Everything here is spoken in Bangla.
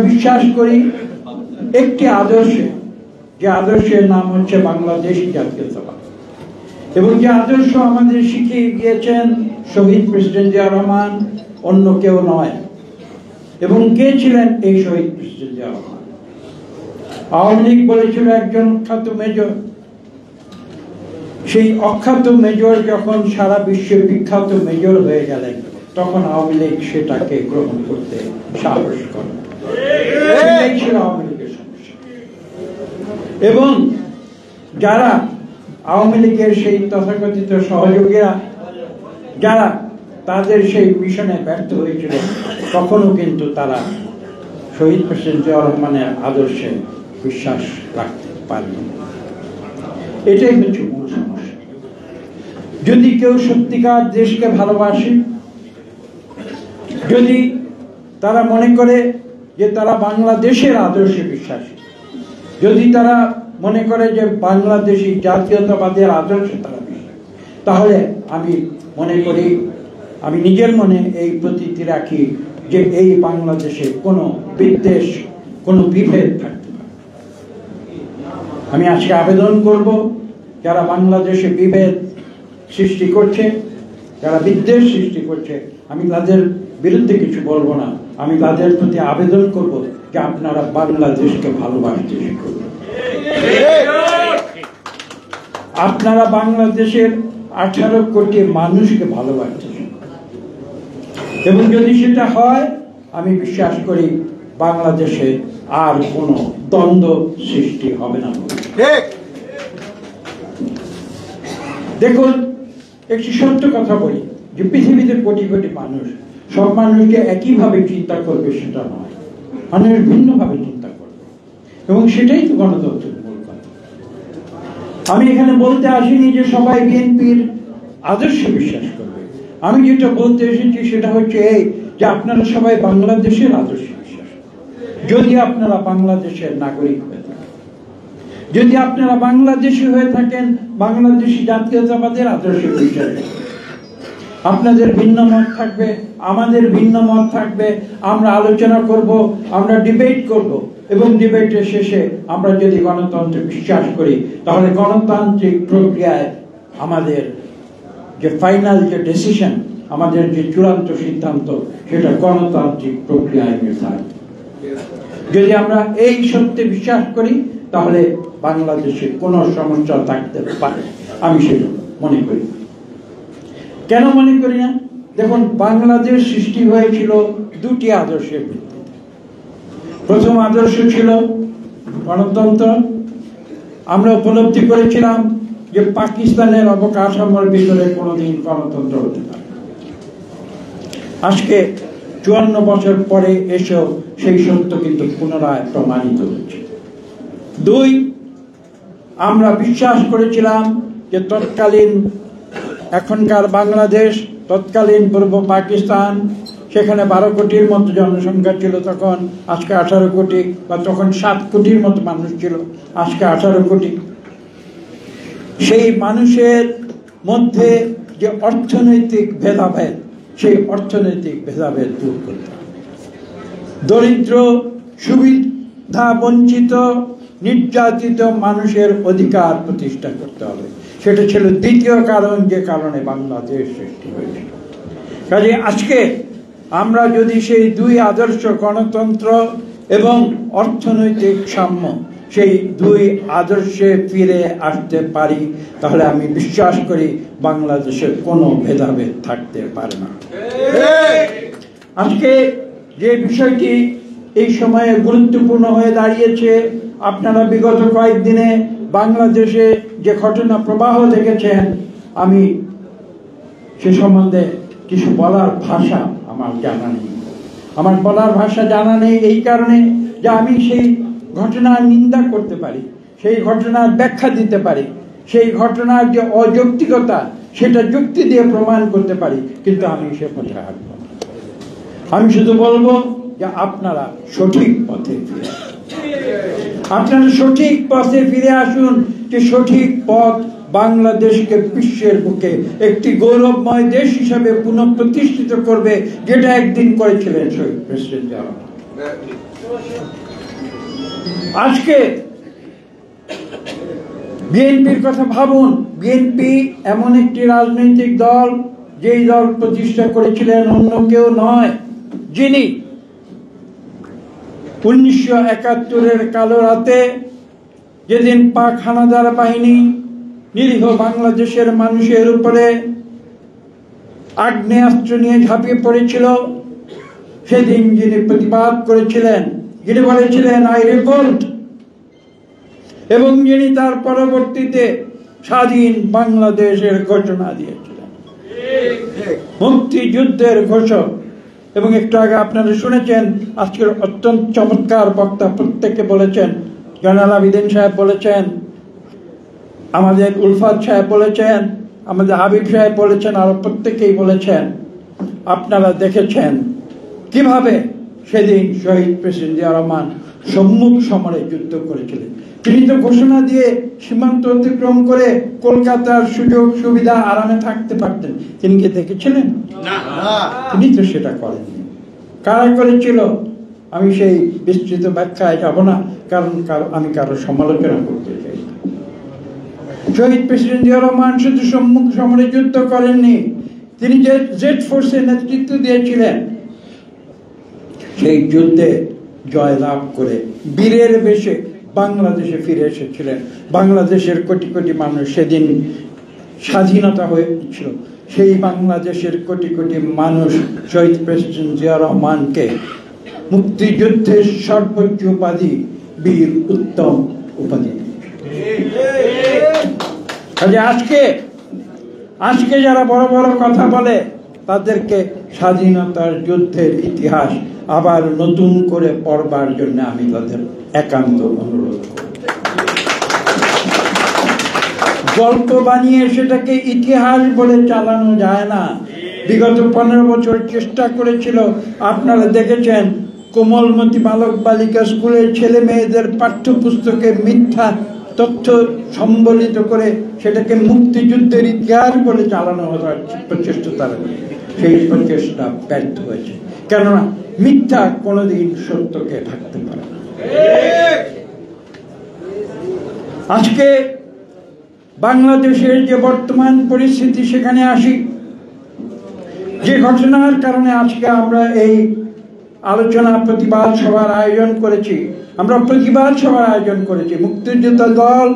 বিশ্বাস করি একটি আদর্শে, যে আদর্শের নাম হচ্ছে বাংলাদেশী জাতীয়তাবাদ, এবং যে আদর্শ আমাদের শিখিয়ে গিয়েছেন শহীদ প্রেসিডেন্ট জিয়া রহমান, অন্য কেউ নয়। এবং কে ছিলেন এই শহীদ প্রেসিডেন্ট জিয়া রহমান? আওয়ামী লীগ বলেছিল একজন অখ্যাত মেজর। সেই অখ্যাত মেজর যখন সারা বিশ্বে বিখ্যাত মেজর হয়ে গেলেন, তখন আওয়ামী লীগ সেটাকে গ্রহণ করতে সাহস করে। সেটাই ছিল আওয়ামী লীগের সমস্যা। এবং যারা আওয়ামী লীগের সেই তথাকথিত সহযোগীরা, যারা তাদের সেই মিশনে ব্যর্থ হয়েছিল, তখনও কিন্তু তারা শহীদ প্রেসিডেন্ট জিয়া রহমানের আদর্শে বিশ্বাস রাখতে পারল। এটাই হচ্ছে মূল সমস্যা। যদি কেউ সত্যিকার দেশকে ভালোবাসে, যদি তারা মনে করে যে তারা বাংলাদেশের আদর্শে বিশ্বাসী, যদি তারা মনে করে যে বাংলাদেশি জাতীয়তাবাদের আদর্শে তারা বিশ্বাসী, তাহলে আমি মনে করি, আমি নিজের মনে এই প্রতীতি রাখি যে এই বাংলাদেশে কোনো বিদ্বেষ, কোনো বিভেদ থাকতে পারে। আমি আজকে আবেদন করব, যারা বাংলাদেশে বিভেদ সৃষ্টি করছে, যারা বিদ্বেষ সৃষ্টি করছে, আমি তাদের বিরুদ্ধে কিছু বলবো না। আমি তাদের প্রতি আবেদন করব যে আপনারা বাংলাদেশকে ভালোবাসতে শিখুন। আপনারা বাংলাদেশের 18 কোটি মানুষকে ভালোবাসতে শিখুন। এবং যদি সেটা হয়, আমি বিশ্বাস করি বাংলাদেশে আর কোনো দ্বন্দ্ব সৃষ্টি হবে না। দেখুন, একটি সত্য কথা বলি, যে পৃথিবীতে কোটি কোটি মানুষ, সব মানুষকে একইভাবে চিন্তা করবে সেটা নয়, মানুষ ভিন্নভাবে চিন্তা করবে, এবং সেটাই তো গণতন্ত্রের মূল কথা। আমি এখানে বলতে আসিনি যে সবাই বিএনপির আদর্শে বিশ্বাস করবে। আমি যেটা বলতে এসেছি সেটা হচ্ছে এই, যে আপনারা সবাই বাংলাদেশের আদর্শে বিশ্বাস করবেন। যদি আপনারা বাংলাদেশের নাগরিক হয়ে থাকেন, যদি আপনারা বাংলাদেশি হয়ে থাকেন, বাংলাদেশি জাতীয়তাবাদের আদর্শে বিশ্বাস করবেন। আপনাদের ভিন্ন মত থাকবে, আমাদের ভিন্ন মত থাকবে, আমরা আলোচনা করব, আমরা ডিবেট করব, এবং ডিবেটের শেষে আমরা যদি গণতন্ত্রে বিশ্বাস করি, তাহলে গণতান্ত্রিক প্রক্রিয়ায় আমাদের যে ফাইনাল যে ডিসিশন, আমাদের যে চূড়ান্ত সিদ্ধান্ত, সেটা গণতান্ত্রিক প্রক্রিয়ায় নির্ধারিত। যদি আমরা এই সত্যে বিশ্বাস করি, তাহলে বাংলাদেশে কোনো সমস্যা থাকতে পারে, আমি সেটা মনে করি। কেন মনে করি না? দেখুন, বাংলাদেশ সৃষ্টি হয়েছিল দুটি আদর্শের ভিত্তিতে। প্রথম আদর্শ ছিল গণতন্ত্র। আমরা উপলব্ধি করেছিলাম যে পাকিস্তানের অবকাঠামোর ভিতরে কোনোদিন গণতন্ত্র হতে পারে। আজকে 54 বছর পরে এসেও সেই সত্য কিন্তু পুনরায় প্রমাণিত হচ্ছে। 2, আমরা বিশ্বাস করেছিলাম যে তৎকালীন, এখনকার বাংলাদেশ, তৎকালীন পূর্ব পাকিস্তান, সেখানে 12 কোটির মতো জনসংখ্যা ছিল তখন, আজকে 18 কোটি, বা তখন 7 কোটির মতো মানুষ ছিল, আজকে 18 কোটি। সেই মানুষের মধ্যে যে অর্থনৈতিক ভেদাভেদ, সেই অর্থনৈতিক ভেদাভেদ দূর করতে হবে। দরিদ্র, সুবিধা বঞ্চিত, নির্যাতিত মানুষের অধিকার প্রতিষ্ঠা করতে হবে। সেটা ছিল দ্বিতীয় কারণ, যে কারণে বাংলাদেশ সৃষ্টি হয়েছিল। কাজে আজকে আমরা যদি সেই 2 আদর্শ, গণতন্ত্র এবং অর্থনৈতিক সাম্য, সেই 2 আদর্শে ফিরে আসতে পারি, তাহলে আমি বিশ্বাস করি বাংলাদেশের কোনো ভেদাভেদ থাকতে পারে না। আজকে যে বিষয়টি এই সময়ে গুরুত্বপূর্ণ হয়ে দাঁড়িয়েছে, আপনারা বিগত কয়েকদিনে বাংলাদেশে যে ঘটনা প্রবাহ দেখেছেন, আমি সে সম্বন্ধে কিছু বলার ভাষা আমার জানা নেই। আমার বলার ভাষা জানা নেই এই কারণে যে আমি সেই ঘটনার নিন্দা করতে পারি, সেই ঘটনার ব্যাখ্যা দিতে পারি, সেই ঘটনার যে অযৌক্তিকতা সেটা যুক্তি দিয়ে প্রমাণ করতে পারি, কিন্তু আমি সে পথে হাঁটব না। আমি শুধু বলবো যে আপনারা সঠিক পথে ফিরে আসুন, আপনারা সঠিক পথে ফিরে আসুন। যে সঠিক পথ বাংলাদেশকে বিশ্বের বুকে একটি গৌরবময় দেশ হিসাবে পুনঃপ্রতিষ্ঠিত করবে, যেটা একদিন করেছিলেন শহীদ প্রেসিডেন্ট জিয়া রহমান। আজকে বিএনপির কথা ভাবুন। বিএনপি এমন একটি রাজনৈতিক দল, যেই দল প্রতিষ্ঠা করেছিলেন অন্য কেউ নয়, যিনি 1971-এর কালো রাতে, যেদিন পাক হানাদার বাহিনী নিরীহ বাংলাদেশের মানুষের উপরে আগ্নেয়াস্ত্র নিয়ে ঝাঁপিয়ে পড়েছিল, সেদিন যিনি প্রতিবাদ করেছিলেন, যিনি বলেছিলেন আই রিভোল্ট, এবং যিনি তার পরবর্তীতে স্বাধীন বাংলাদেশের ঘোষণা দিয়েছিলেন, মুক্তিযুদ্ধের ঘোষক। এবং একটু আগে আপনারা শুনেছেন, আজকের অত্যন্ত চমৎকার বক্তা প্রত্যেকে বলেছেন, জয়নাল আবেদিন সাহেব বলেছেন, আমাদের উলফাত সাহেব বলেছেন, আমাদের হাবিব সাহেব বলেছেন, আরো প্রত্যেকেই বলেছেন, আপনারা দেখেছেন কিভাবে সেদিন শহীদ প্রেসিডেন্ট জিয়া রহমান সম্মুখ সমরে যুদ্ধ করেছিলেন। তিনি তো ঘোষণা দিয়ে সীমান্ত অতিক্রম করে কলকাতার সুযোগ সুবিধা আরামে থাকতে পারতেন। তিনি কি দেখেছিলেন? তিনি তো সেটা করেননি। কারা করেছিল? আমি সেই বিস্তৃত ব্যাখ্যায় যাব না, কারণ আমি কারো সমালোচনা করতে চাই না। শহীদ প্রেসিডেন্ট জিয়া রহমান শুধু সম্মুখ সমরে যুদ্ধ করেননি, তিনি যে জেড ফোর্সের নেতৃত্ব দিয়েছিলেন, সেই যুদ্ধে জয়লাভ করে বীরের বেশে বাংলাদেশে ফিরে এসেছিলেন। বাংলাদেশের কোটি কোটি মানুষ সেদিন স্বাধীনতা হয়েছিল। সেই বাংলাদেশের কোটি কোটি মানুষ শহীদ প্রেসিডেন্ট জিয়া রহমানকে মুক্তিযুদ্ধের সর্বোচ্চ উপাধি বীর উত্তম উপাধি। আজকে যারা বড় বড় কথা বলে, তাদেরকে স্বাধীনতার যুদ্ধের ইতিহাস আবার নতুন করে পড়বার জন্য আমি তাদের একান্ত অনুরোধ করি। গল্প বানিয়ে সেটাকে ইতিহাস বলে চালানো যায় না। বিগত 15 বছর চেষ্টা করেছিল, আপনারা দেখেছেন, কোমলমতি বালক বালিকা স্কুলের ছেলে মেয়েদের পাঠ্যপুস্তকে মিথ্যা তথ্য সম্বলিত করে সেটাকে মুক্তিযুদ্ধের ইতিহাস বলে চালানো হওয়ার প্রচেষ্টা, তারা সেই প্রচেষ্টা ব্যর্থ হয়েছে। কেননা মিথ্যা কোনোদিন সত্যকে ঢাকতে পারে না। আজকে বাংলাদেশের যে বর্তমান পরিস্থিতি, সেখানে আসি। যে ঘটনার কারণে আজকে আমরা এই আলোচনা প্রতিবাদ সভার আয়োজন করেছি, মুক্তিযোদ্ধা দল